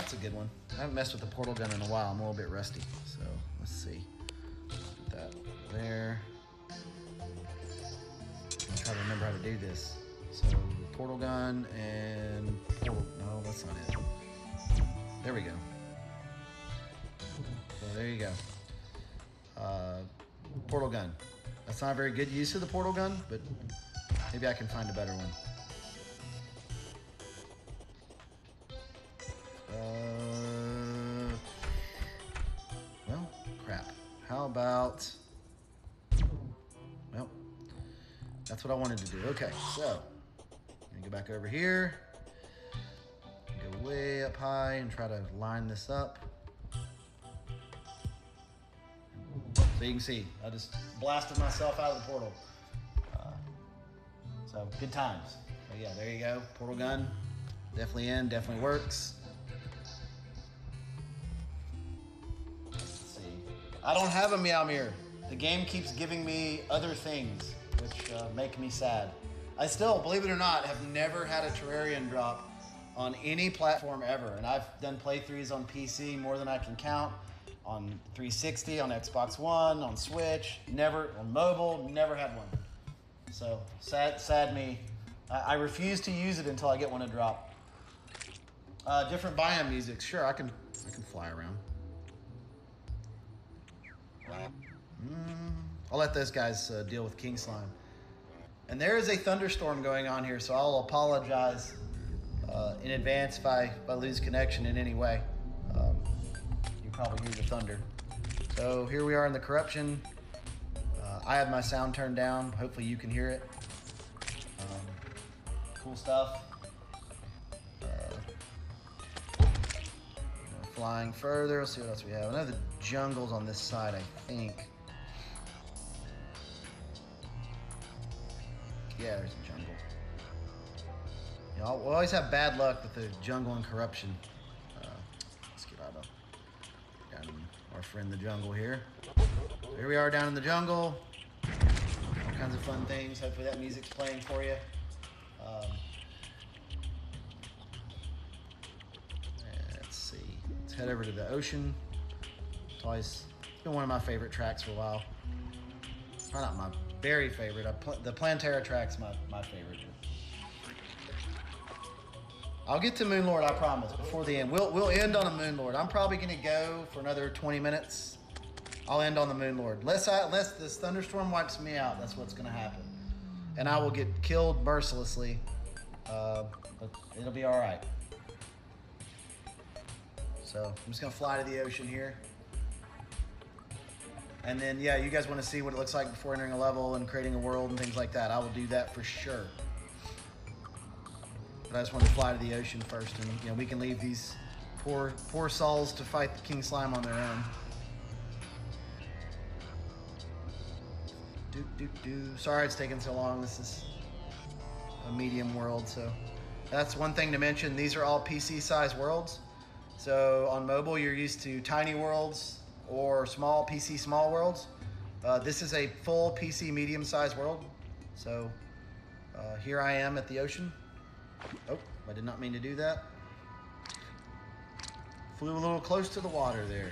that's a good one. I haven't messed with the portal gun in a while. I'm a little bit rusty. So let's see. Put that there. I'm trying to remember how to do this. So portal gun and portal. No, that's not it. There we go. So there you go. Portal gun. That's not a very good use of the portal gun, but maybe I can find a better one. Well, crap. How about... Well, that's what I wanted to do. Okay, so I'm gonna go back over here. Go way up high and try to line this up. So you can see, I just blasted myself out of the portal. So good times. So yeah, there you go. Portal gun, definitely in, definitely works. Let's see. I don't have a Meow Mirror. The game keeps giving me other things, which make me sad. I still, believe it or not, have never had a Terrarian drop on any platform ever. And I've done playthroughs on PC more than I can count. On 360, on Xbox One, on Switch, never, on mobile, never had one. So, sad me. I refuse to use it until I get one to drop. Different biome music, sure, I can fly around. I'll let those guys deal with King Slime. And there is a thunderstorm going on here, so I'll apologize in advance if I lose connection in any way. Probably hear the thunder. So here we are in the corruption. I have my sound turned down. Hopefully you can hear it. Cool stuff. Flying further. Let's see what else we have. I know the jungle's on this side, I think. Yeah, there's a jungle. You know, we'll always have bad luck with the jungle and corruption. Let's get out of our friend the jungle here. So here we are down in the jungle. All kinds of fun things. Hopefully that music's playing for you. Let's see. Let's head over to the ocean. It's been one of my favorite tracks for a while. Probably not my very favorite. The Plantera track's my favorite. I'll get to Moonlord, I promise, before the end. We'll end on a Moonlord. I'm probably gonna go for another 20 minutes. I'll end on the Moonlord. Unless this thunderstorm wipes me out, that's what's gonna happen. And I will get killed mercilessly, but it'll be all right. So I'm just gonna fly to the ocean here. And then, yeah, you guys wanna see what it looks like before entering a level and creating a world and things like that. I will do that for sure. But I just wanted to fly to the ocean first, and we can leave these poor souls to fight the King Slime on their own. Sorry it's taking so long. This is a medium world, so that's one thing to mention. These are all PC-sized worlds. So on mobile, you're used to tiny worlds or small PC small worlds. This is a full PC medium-sized world. So here I am at the ocean. Oh, I did not mean to do that. Flew a little close to the water there.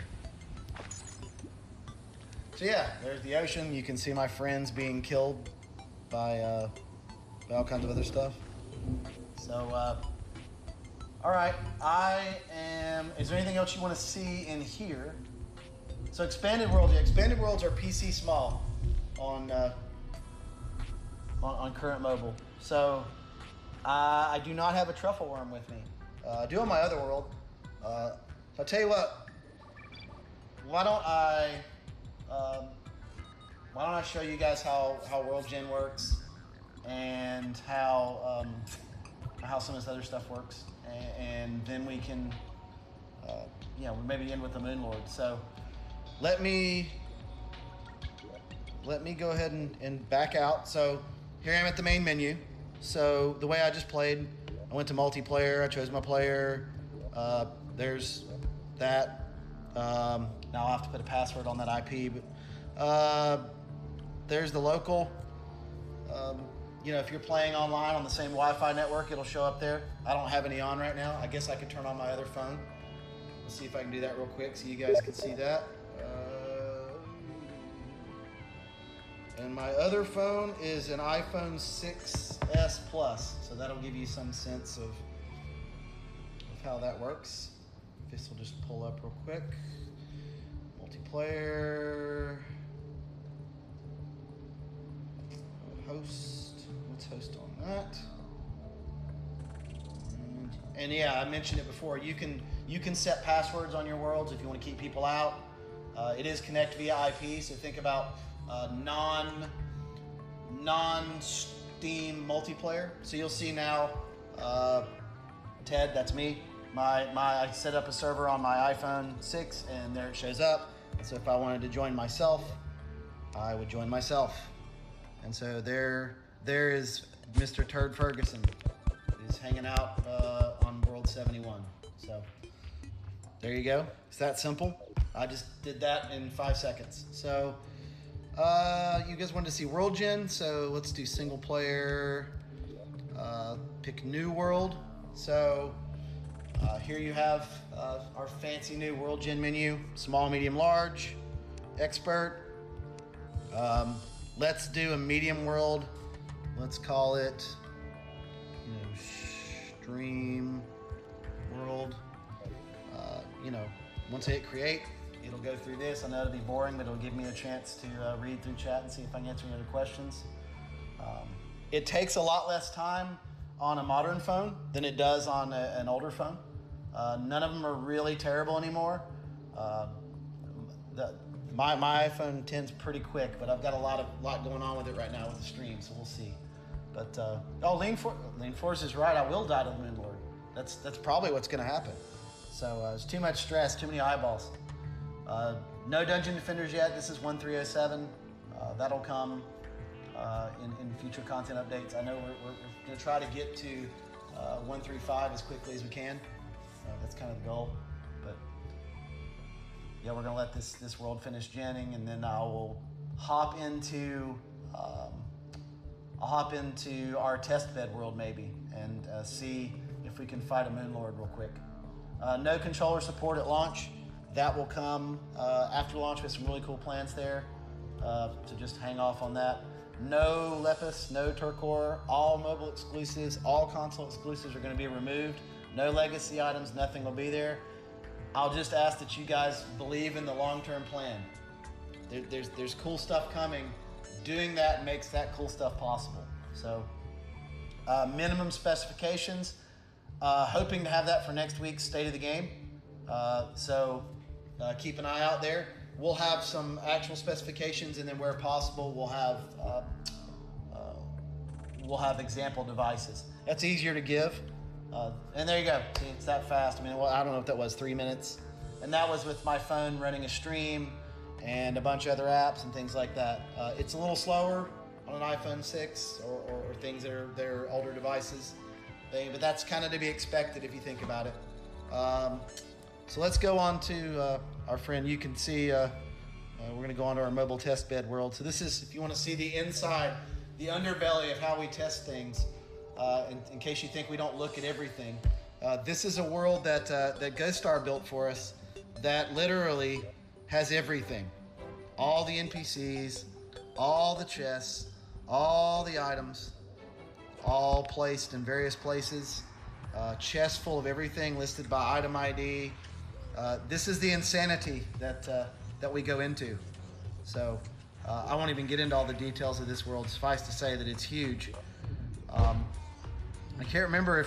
So yeah, there's the ocean. You can see my friends being killed by all kinds of other stuff. So, all right, is there anything else you want to see in here? So expanded worlds, yeah, expanded worlds are PC small on current mobile. So, I do not have a truffle worm with me. I do on my other world. So I'll tell you what. Why don't I show you guys how World Gen works and how some of this other stuff works, and then we can, maybe end with the Moonlord. So let me go ahead and back out. So here I am at the main menu. So the way I just played, I went to multiplayer, I chose my player, there's that. Now I'll have to put a password on that IP, but there's the local. If you're playing online on the same Wi-Fi network, it'll show up there. I don't have any on right now. I guess I could turn on my other phone. Let's see if I can do that real quick so you guys can see that. And my other phone is an iPhone 6s Plus, so that'll give you some sense of how that works. This will just pull up real quick. Multiplayer. Host. Let's host on that. And yeah, I mentioned it before. You can set passwords on your worlds if you want to keep people out. It is connect via IP, so think about non-Steam multiplayer. So you'll see now, Ted, that's me. I set up a server on my iPhone 6, and there it shows up. So if I wanted to join myself, I would join myself. And so there is Mr. Turd Ferguson, is hanging out on World 71. So there you go. It's that simple. I just did that in 5 seconds. So you guys wanted to see World Gen, so let's do single player. Pick new world. So here you have our fancy new World Gen menu: small, medium, large, expert. Let's do a medium world. Let's call it, stream world. Once I hit create, it'll go through this. I know it'll be boring, but it'll give me a chance to read through chat and see if I can answer any other questions. It takes a lot less time on a modern phone than it does on an older phone. None of them are really terrible anymore. My iPhone 10's pretty quick, but I've got a lot going on with it right now with the stream, so we'll see. But Lean Force is right. I will die to the Moon Lord. That's probably what's going to happen. So it's too much stress, too many eyeballs. No Dungeon Defenders yet. This is 1307. That'll come in future content updates. I know we're going to try to get to 135 as quickly as we can. That's kind of the goal. But yeah, we're going to let this world finish genning, and then I will hop into our test bed world maybe, and see if we can fight a Moon Lord real quick. No controller support at launch. That will come after launch with some really cool plans there. So just hang off on that. No Lepus, no Turcor, all mobile exclusives, all console exclusives are going to be removed. No legacy items, nothing will be there. I'll just ask that you guys believe in the long-term plan. There's cool stuff coming. Doing that makes that cool stuff possible. So minimum specifications, hoping to have that for next week's State of the Game. So keep an eye out there. We'll have some actual specifications, and then where possible, we'll have example devices. That's easier to give. And there you go. See, it's that fast. I mean, I don't know if that was 3 minutes. And that was with my phone running a stream and a bunch of other apps and things like that. It's a little slower on an iPhone 6 or things that are older devices. But that's kind of to be expected if you think about it. So let's go on to our friend. You can see we're going to go on to our mobile test bed world. So this is, if you want to see the inside, the underbelly of how we test things, in case you think we don't look at everything. This is a world that Ghost Star built for us that literally has everything. All the NPCs, all the chests, all the items, all placed in various places. Chests full of everything listed by item ID. This is the insanity that we go into. So I won't even get into all the details of this world. Suffice to say that it's huge. I can't remember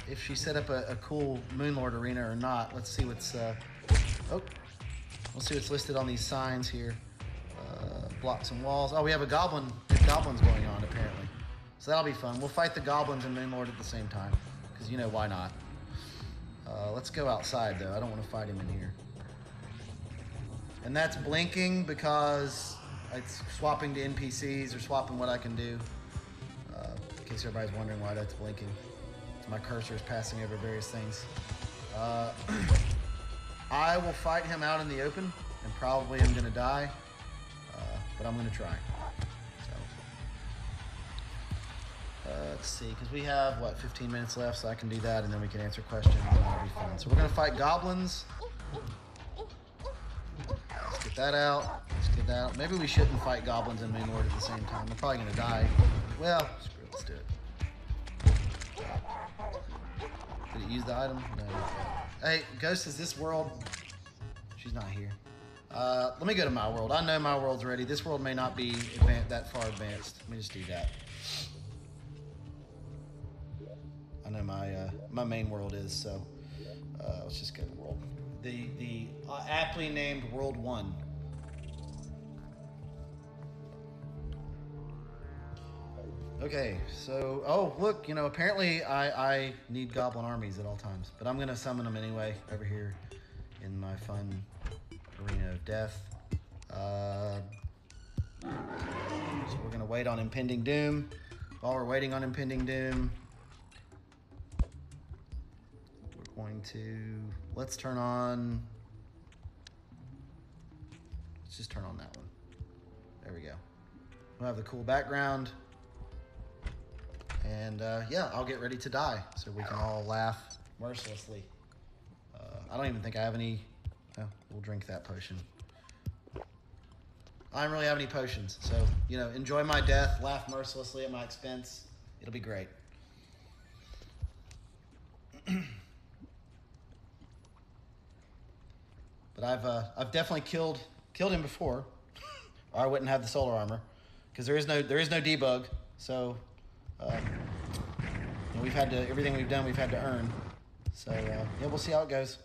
if she set up a cool Moonlord arena or not. Let's see what's we'll see what's listed on these signs here. Blocks and walls. Oh, we have goblins going on apparently. So that'll be fun. We'll fight the goblins and Moonlord at the same time, because why not? Let's go outside though. I don't want to fight him in here. And that's blinking because it's swapping to NPCs or swapping what I can do. In case everybody's wondering why that's blinking. So my cursor is passing over various things. I will fight him out in the open, and probably I'm going to die, but I'm going to try. So, let's see, because we have, 15 minutes left, so I can do that, and then we can answer questions, and that'll be fun. So we're going to fight goblins Let's get that out. Let's get that out. Maybe we shouldn't fight goblins and main lord at the same time. They're probably gonna die. Well, screw it, let's do it. Did it use the item? No. Hey, Ghost, is this world? She's not here. Let me go to my world. I know my world's ready. This world may not be that far advanced. Let me just do that. I know my main world is, so let's just go to world. The aptly named World 1. Okay, so, oh, look, you know, apparently I need goblin armies at all times, but I'm going to summon them anyway over here in my fun arena of death. So we're going to wait on impending doom. While we're waiting on impending doom, we're going to, let's turn on, let's just turn on that one. There we go. We'll have the cool background. And yeah, I'll get ready to die so we can all laugh mercilessly. I don't even think I have any. Oh, we'll drink that potion. I don't really have any potions, so you know, enjoy my death, laugh mercilessly at my expense. It'll be great. But I've definitely killed him before, or I wouldn't have the solar armor, because there is no debug. So. We've had to, everything we've done, we've had to earn. So, yeah, we'll see how it goes.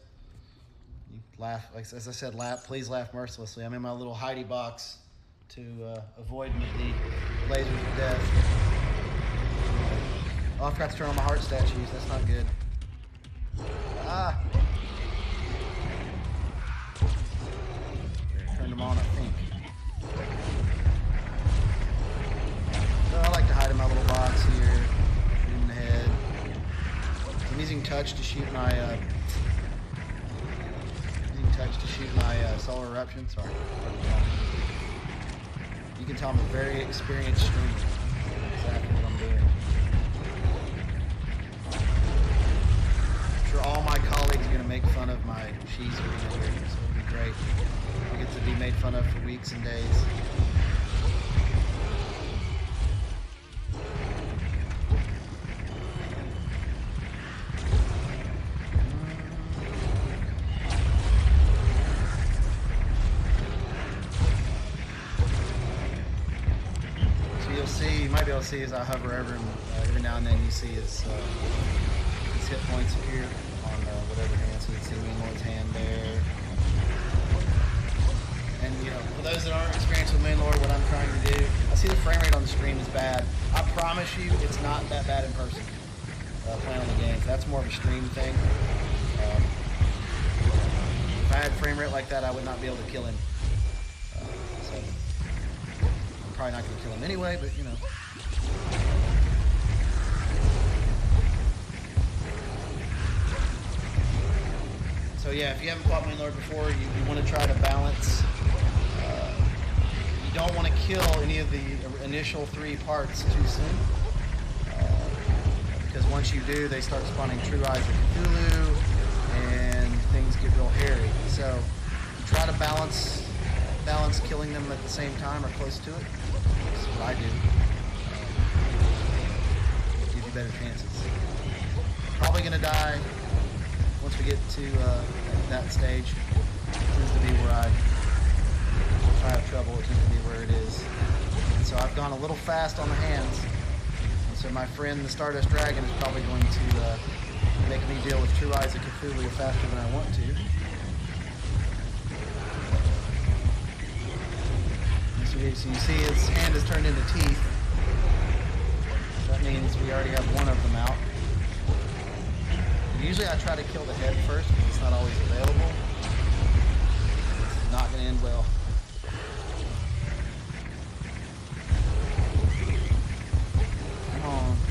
You laugh, like as I said, please laugh mercilessly. I'm in my little hidey box to avoid the lasers of death. Oh, I forgot to turn on my heart statues. That's not good. Ah! There, turned them on, I think. So I like to hide in my little box here. In the head. I'm using touch to shoot my solar eruption. Sorry. You can tell I'm a very experienced streamer. That's exactly what I'm doing. I'm sure all my colleagues are going to make fun of my cheese arena here, so it'll be great. I get to be made fun of for weeks and days. You might be able to see as I hover over him, every now and then you see his hit points appear on whatever hand, so you can see Mainlord's hand there. And you know, for those that aren't experienced with Mainlord, what I'm trying to do, I see the frame rate on the stream is bad. I promise you it's not that bad in person, playing on the games. That's more of a stream thing. If I had frame rate like that, I would not be able to kill him. So I'm probably not going to kill him anyway, but you know. So yeah, if you haven't fought Mainlord before, you want to try to balance. You don't want to kill any of the initial 3 parts too soon. Because once you do, they start spawning True Eyes of Cthulhu, and things get real hairy. So try to balance killing them at the same time or close to it. That's what I do. Gives you better chances. Probably gonna die once we get to that stage. It tends to be where if I have trouble, it tends to be where it is. And so I've gone a little fast on the hands. And so my friend, the Stardust Dragon, is probably going to make me deal with True Eyes of Cthulhu faster than I want to. So you see his hand is turned into teeth. That means we already have one of them out. And usually I try to kill the head first, but it's not always available. It's not going to end well.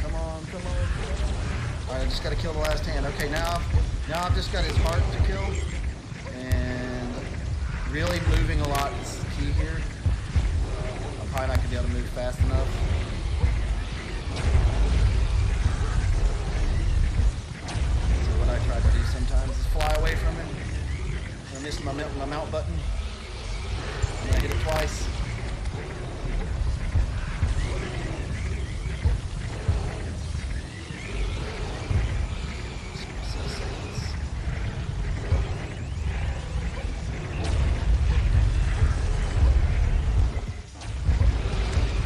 Come on. Alright, I just got to kill the last hand. Okay, now I've just got his heart to kill. And really moving a lot is the key here. I'm probably not going to be able to move fast enough. So what I try to do sometimes is fly away from him missed my mount button. I'm gonna hit it twice.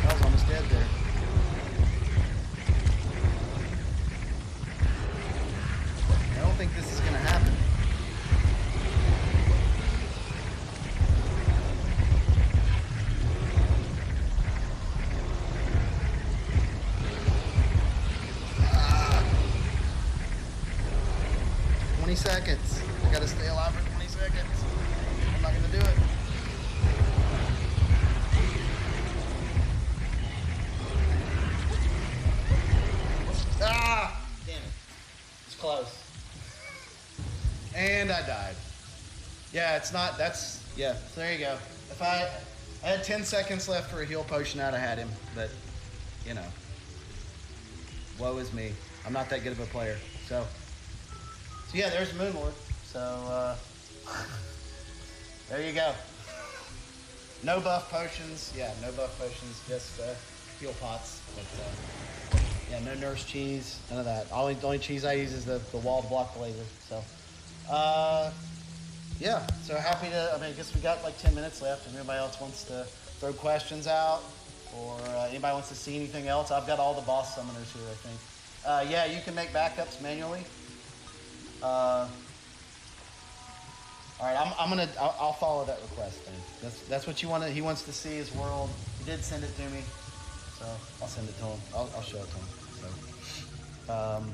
I was almost dead there. I don't think this is gonna happen. Seconds. I gotta stay alive for 20 seconds. I'm not gonna do it. Ah! Damn it. It's close. And I died. Yeah, it's not, that's, yeah, so there you go. If I had 10 seconds left for a heal potion, I'd have had him, but, you know, woe is me. I'm not that good of a player, so yeah, there's Moonlord. So, there you go. No buff potions. Yeah, no buff potions, just heal pots. But, yeah, no nurse cheese, none of that. The only cheese I use is the wall to block the laser. So, yeah, so happy to, I guess we got like 10 minutes left. If anybody else wants to throw questions out or anybody wants to see anything else, I've got all the boss summoners here, I think. Yeah, you can make backups manually. All right, I'll follow that request then. That's what you want to, he wants to see his world. He did send it to me, so I'll send it to him. I'll show it to him.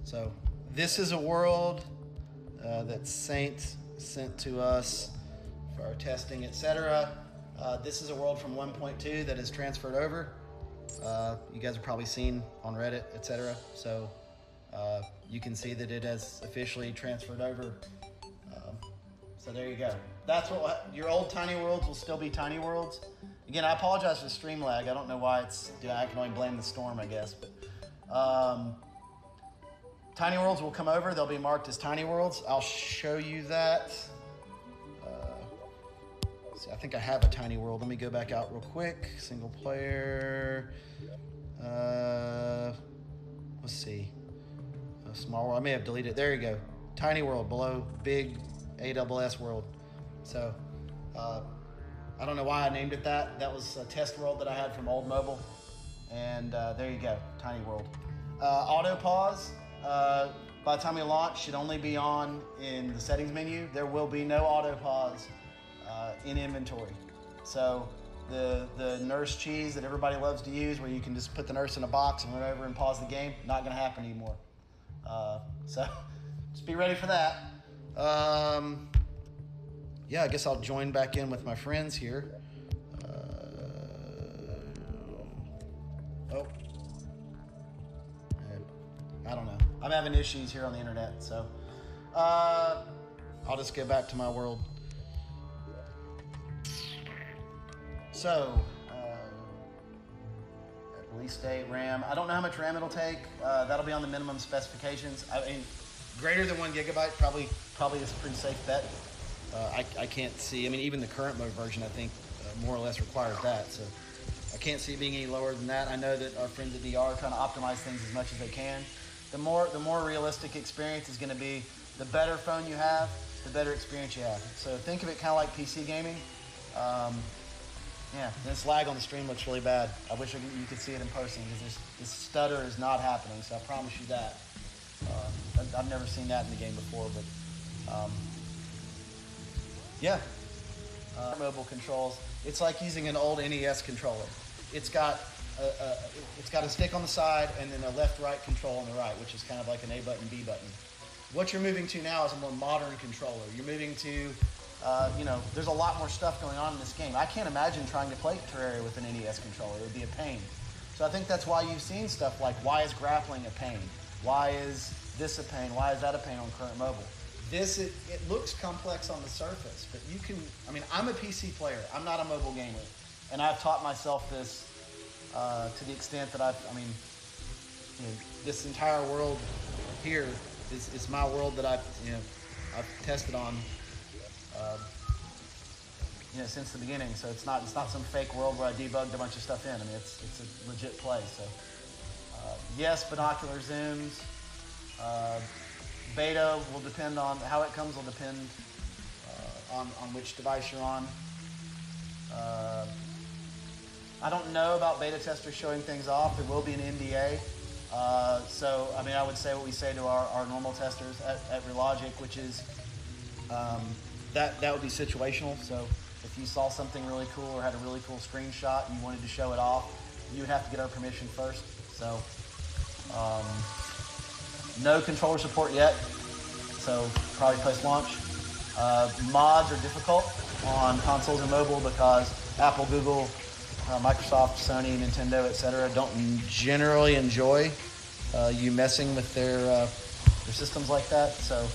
So this is a world that Saint sent to us for our testing, etc. This is a world from 1.2 that is transferred over. You guys have probably seen on Reddit, etc. So you can see that it has officially transferred over. So there you go. That's what your old tiny worlds will still be tiny worlds. Again, I apologize for the stream lag. I don't know why it's. I can only blame the storm, I guess. But tiny worlds will come over. They'll be marked as tiny worlds. I'll show you that. See, I think I have a tiny world. Let me go back out real quick. Single player. Let's see. A small world. I may have deleted it. There you go. Tiny world below big ASS world. So I don't know why I named it that. That was a test world that I had from old mobile. And there you go. Tiny world. Auto pause. By the time we launch, should only be on in the settings menu. There will be no auto pause in inventory. So the nurse cheese that everybody loves to use, where you can just put the nurse in a box and run over and pause the game, not gonna happen anymore. So just be ready for that. Yeah, I guess I'll join back in with my friends here. Oh, I don't know. I'm having issues here on the internet, so I'll just get back to my world. So, release date, RAM. I don't know how much RAM it'll take. That'll be on the minimum specifications. I mean, greater than 1 gigabyte probably is a pretty safe bet. I can't see. I mean, even the current mode version, I think, more or less requires that. So, I can't see it being any lower than that. I know that our friends at DR are trying to optimize things as much as they can. The more realistic experience is going to be, the better phone you have, the better experience you have. So think of it kind of like PC gaming. Yeah, this lag on the stream looks really bad. I wish you could see it in person, because this stutter is not happening, so I promise you that. I've never seen that in the game before, but yeah. Mobile controls, it's like using an old NES controller. It's got a stick on the side and then a left-right control on the right, which is kind of like an A button, B button. What you're moving to now is a more modern controller. You're moving to, you know, there's a lot more stuff going on in this game. I can't imagine trying to play Terraria with an NES controller. It would be a pain. So I think that's why you've seen stuff like, why is grappling a pain? Why is this a pain? Why is that a pain on current mobile? It looks complex on the surface, but you can, I mean, I'm a PC player. I'm not a mobile gamer. And I've taught myself this to the extent that you know, this entire world here it's my world that I've tested on, since the beginning. So it's not some fake world where I debugged a bunch of stuff in. I mean, it's a legit play. So yes, binocular zooms. Beta will depend on how it comes. Will depend on which device you're on. I don't know about beta testers showing things off. There will be an NDA. So, I mean, I would say what we say to our normal testers at Relogic, which is that would be situational. So if you saw something really cool or had a really cool screenshot and you wanted to show it off, you would have to get our permission first. So no controller support yet. So probably post-launch. Mods are difficult on consoles and mobile because Apple, Google, Microsoft, Sony, Nintendo, etc. don't generally enjoy you messing with their systems like that. So,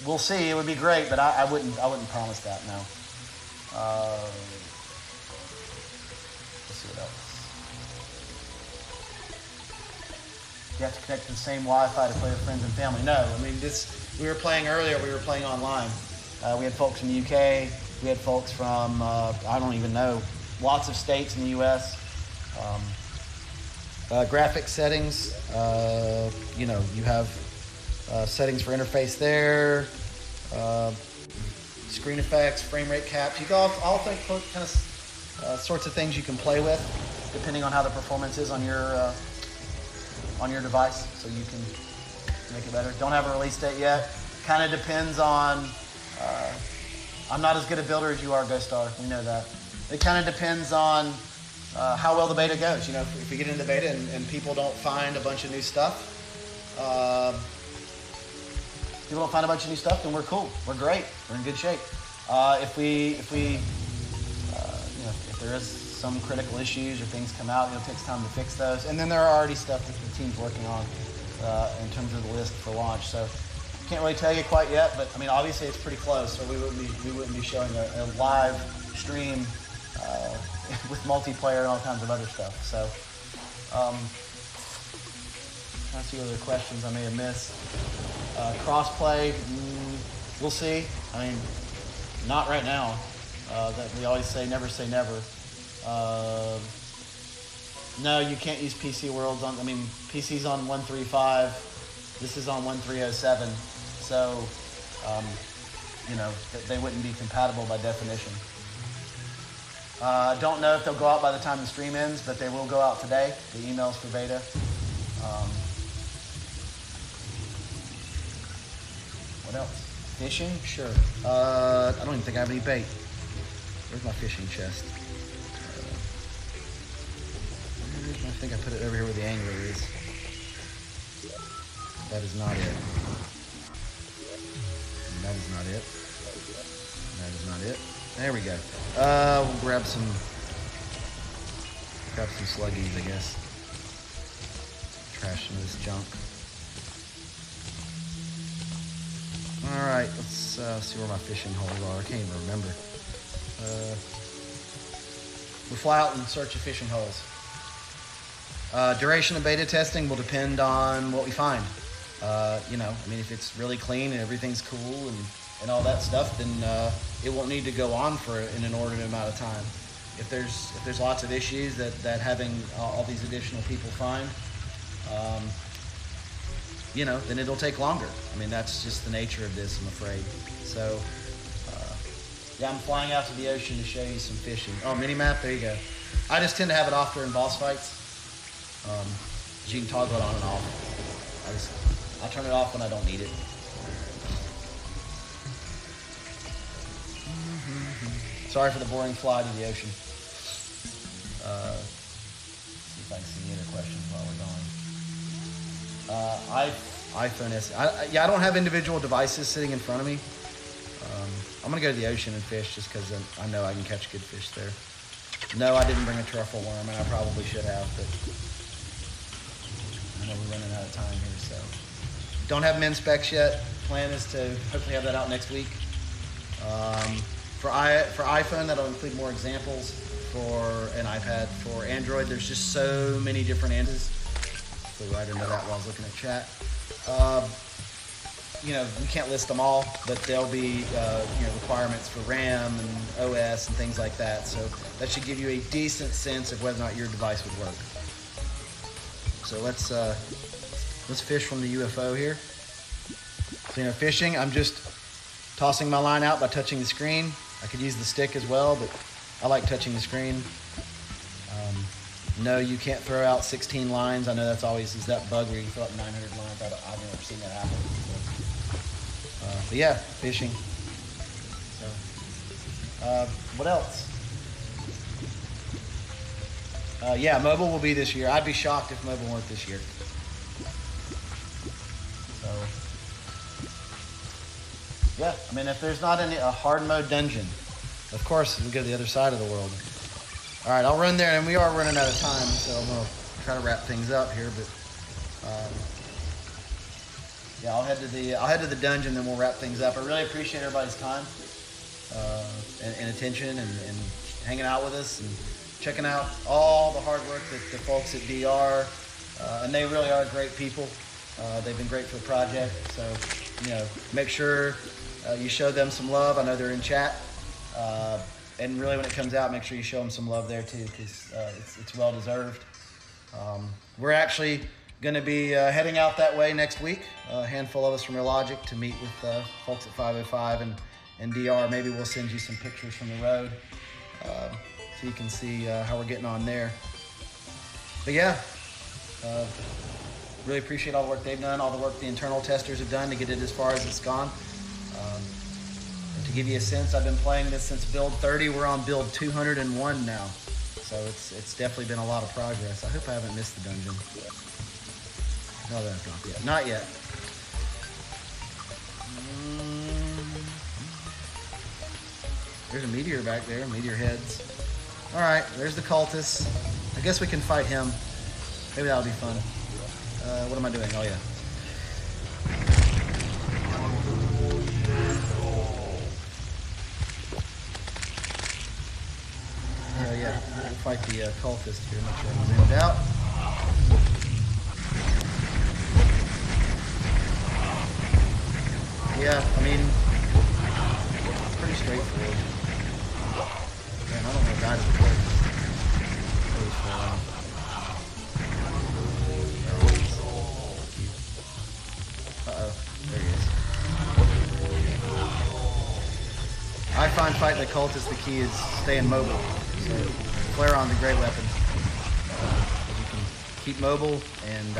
we'll see. It would be great, but I wouldn't promise that. No. Let's see what else. You have to connect to the same Wi-Fi to play with friends and family. No, I mean we were playing earlier. We were playing online. We had folks from the UK. We had folks from, I don't even know, lots of states in the U.S. Graphic settings, you have settings for interface there, screen effects, frame rate caps. You got all kind of sorts of things you can play with, depending on how the performance is on your device, so you can make it better. Don't have a release date yet. Kind of depends on. I'm not as good a builder as you are, Ghost Star. We know that. It kind of depends on how well the beta goes. If we get into beta and people don't find a bunch of new stuff, then we're cool. We're great. We're in good shape. If there is some critical issues or things come out, it takes time to fix those. And then there are already stuff that the team's working on in terms of the list for launch. So. Can't really tell you quite yet, but I mean, obviously it's pretty close, so we wouldn't be showing a live stream with multiplayer and all kinds of other stuff. So, trying to see what other questions I may have missed. Crossplay, we'll see. I mean, not right now. That we always say never say never. No, you can't use PC Worlds on. I mean, PC's on 135. This is on 1307. So, they wouldn't be compatible by definition. Don't know if they'll go out by the time the stream ends, but they will go out today, the emails for beta. What else? Fishing? Sure. I don't even think I have any bait. Where's my fishing chest? I think I put it over here where the angler is. That is not it. That is not it. That is not it. There we go. We'll grab some sluggies, I guess. Trash some of this junk. All right, let's see where my fishing holes are. I can't even remember. We'll fly out and search the fishing holes. Duration of beta testing will depend on what we find. If it's really clean and everything's cool and all that stuff, then it won't need to go on for an inordinate amount of time. If there's lots of issues that having all these additional people find, then it'll take longer. I mean, that's just the nature of this, I'm afraid. So, I'm flying out to the ocean to show you some fishing. Oh, mini-map, there you go. I just tend to have it off during boss fights. You can toggle it on and off. I turn it off when I don't need it. Sorry for the boring fly to the ocean. See if I can see any other questions while we're going. iPhone SE. I don't have individual devices sitting in front of me. I'm going to go to the ocean and fish just because I know I can catch good fish there. No, I didn't bring a truffle worm, and I probably should have, but I know we're running out of time here, so. Don't have min specs yet. Plan is to hopefully have that out next week. For iPhone, that'll include more examples. For an iPad. For Android, there's just so many different answers flew right into that while I was looking at chat. You know, we can't list them all, but there'll be requirements for RAM and OS and things like that. So that should give you a decent sense of whether or not your device would work. So let's fish from the UFO here. So, you know, fishing, I'm just tossing my line out by touching the screen. I could use the stick as well, but I like touching the screen. No, you can't throw out 16 lines. I know that's always is that bug where you throw out 900 lines. I've never seen that happen. But yeah, fishing. So, what else? Yeah, mobile will be this year. I'd be shocked if mobile weren't this year. So, yeah, I mean, if there's not a hard mode dungeon, of course, we go to the other side of the world. All right, I'll run there, and we are running out of time, so I'm gonna try to wrap things up here. But yeah, I'll head to the dungeon, then we'll wrap things up. I really appreciate everybody's time and attention and hanging out with us and checking out all the hard work that the folks at DR, and they really are great people. They've been great for the project, so you know, make sure you show them some love. I know they're in chat. And really, when it comes out, make sure you show them some love there too, because it's well deserved. We're actually going to be heading out that way next week. A handful of us from Realogic to meet with folks at 505 and DR. Maybe we'll send you some pictures from the road so you can see how we're getting on there. But yeah, really appreciate all the work they've done, all the work the internal testers have done to get it as far as it's gone. To give you a sense, I've been playing this since build 30. We're on build 201 now. So it's definitely been a lot of progress. I hope I haven't missed the dungeon. No, that's not yet. Not yet. There's a meteor back there, meteor heads. All right, there's the cultist. I guess we can fight him. Maybe that'll be fun. What am I doing? Oh, yeah. Yeah, we'll fight the cultist here. Make sure I'm zoomed out. Yeah, I mean, it's pretty straightforward. Man, I don't want to die to the cultist. Uh-oh, there he is. I find fighting the cultist, the key is staying mobile. So, Flare-On's a great weapon. You can keep mobile and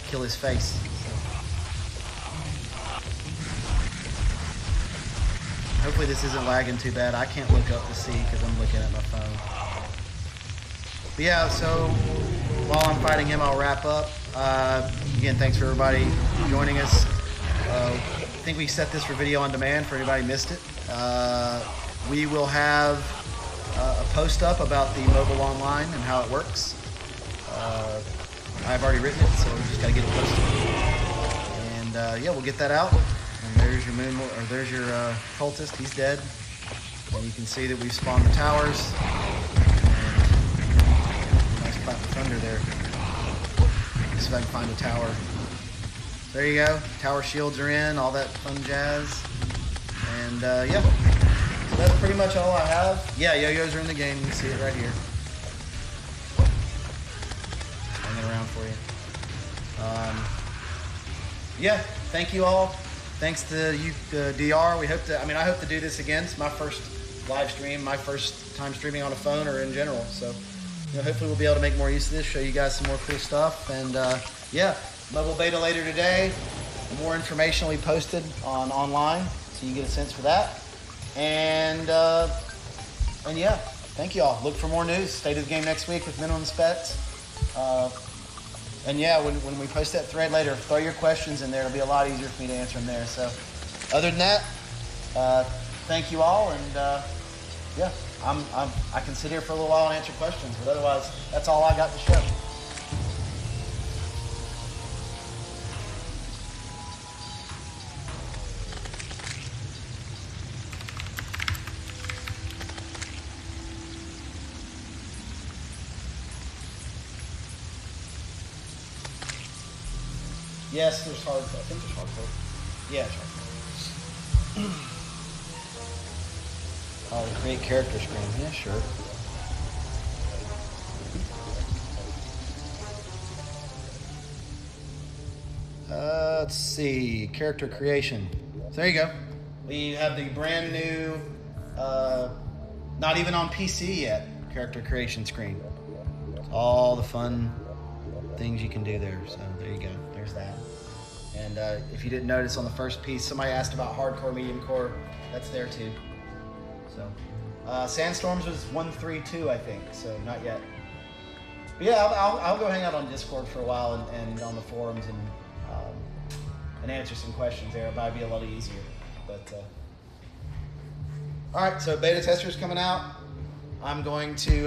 kill his face. So. Hopefully this isn't lagging too bad. I can't look up to see because I'm looking at my phone. But yeah, so while I'm fighting him, I'll wrap up. Again, thanks for everybody joining us. I think we set this for video on demand for anybody who missed it. We will have a post up about the mobile online and how it works. I've already written it, so we just got to get it posted. And yeah, we'll get that out. And there's your moon, or there's your cultist. He's dead. And you can see that we've spawned the towers. And nice clap of thunder there. See if I can find a tower. There you go. Tower shields are in, all that fun jazz. And yeah, so that's pretty much all I have. Yeah, yo-yos are in the game. You can see it right here. Hanging around for you. Yeah, thank you all. Thanks to you, DR. We hope to, I hope to do this again. It's my first live stream, my first time streaming on a phone or in general. So, you know, hopefully we'll be able to make more use of this, show you guys some more cool stuff. And yeah, mobile beta later today. More information will be posted online, so you get a sense for that. And yeah, thank you all. Look for more news. State of the game next week with minimum specs. And yeah, when we post that thread later, throw your questions in there. It'll be a lot easier for me to answer them there. So other than that, thank you all. And yeah, I can sit here for a little while and answer questions, but otherwise, that's all I got to show. Yes, there's hardcore. I think there's hardcore. Yeah, it's hardcore. Oh, the create character screen. Yeah, sure. Let's see. Character creation. So there you go. We have the brand new, not even on PC yet, character creation screen. All the fun things you can do there. So there you go. There's that. And if you didn't notice on the first piece, somebody asked about hardcore, medium core. That's there too. So Sandstorms was 1.3.2, I think. So not yet. But yeah, I'll go hang out on Discord for a while and on the forums and answer some questions there. It might be a lot easier. But all right, so beta testers coming out. I'm going to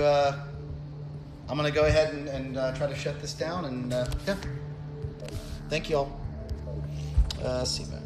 go ahead and try to shut this down. And yeah, thank you all. See you.